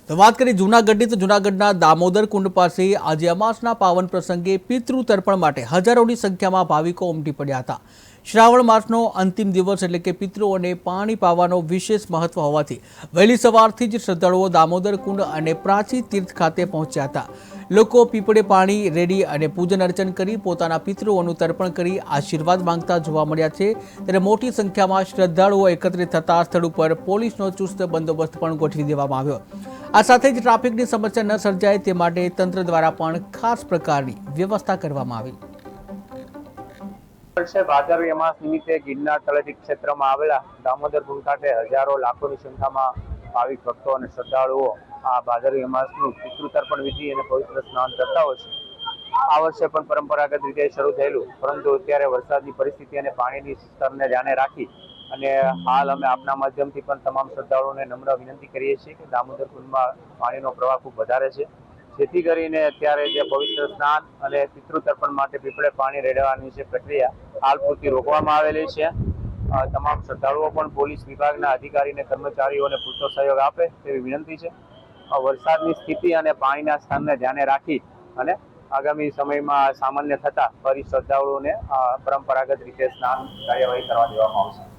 તો વાત કરીએ જૂનાગઢની તો જૂનાગઢના દામોદર કુંડ પાસે આજે અમાસના પાવન પ્રસંગે પિતૃ તર્પણ માટે હજારોની સંખ્યામાં ભાવિકો ઉમટી પડ્યા હતા। શ્રાવણ માસનો અંતિમ દિવસ એટલે કે પિતૃઓને પાણી પાવાનો વિશેષ મહત્વ હોવાથી વહેલી સવારથી જ શ્રદ્ધાળુઓ દામોદર કુંડ અને પ્રાચી તીર્થ ખાતે પહોંચ્યા હતા। લોકો પીપળે પાણી રેડી અને પૂજન અર્ચન કરી પોતાના પિતૃઓનું તર્પણ કરી આશીર્વાદ માંગતા જોવા મળ્યા છે। ત્યારે મોટી સંખ્યામાં શ્રદ્ધાળુઓ એકત્રિત થતા સ્થળ ઉપર પોલીસનો ચુસ્ત બંદોબસ્ત પણ ગોઠવી દેવામાં આવ્યો। આ સાથે જ ટ્રાફિકની સમસ્યા ન સર્જાય તે માટે તંત્ર દ્વારા પણ ખાસ પ્રકારની વ્યવસ્થા કરવામાં આવી। ભાદરવી અમાસ નિમિત્તે ગિરનાર તળેટી ક્ષેત્રમાં આવેલા દામોદર કુંડ ખાતે હજારો લાખોની સંખ્યામાં ભાવિક ભક્તો અને શ્રદ્ધાળુઓ આ ભાદરવી અમાસનું પિતૃ તર્પણ વિધિ અને પવિત્ર સ્નાન કરતા હોય છે। આ વર્ષે પણ પરંપરાગત રીતે શરૂ થયેલું, પરંતુ અત્યારે વરસાદની પરિસ્થિતિ અને પાણીની સ્તરને ધ્યાને રાખી અને હાલ અમે આપના માધ્યમથી પણ તમામ શ્રદ્ધાળુઓને નમ્ર વિનંતી કરીએ છીએ કે દામોદર કુંડમાં પાણીનો પ્રવાહ ખૂબ વધારે છે, જેથી કરીને અત્યારે જે પવિત્ર સ્નાન અને પિતૃ તર્પણ માટે પીપળે પાણી રેડવાની છે પ્રક્રિયા હાલ પૂરતી રોકવામાં આવેલી છે। તમામ શ્રદ્ધાળુઓ પણ પોલીસ વિભાગના અધિકારી અને કર્મચારીઓને પૂરતો સહયોગ આપે તેવી વિનંતી છે। વરસાદની સ્થિતિ અને પાણીના સ્થાનને ધ્યાને રાખી અને આગામી સમયમાં સામાન્ય થતા ફરી શ્રદ્ધાળુઓને પરંપરાગત રીતે સ્નાન કાર્યવાહી કરવા દેવામાં આવશે।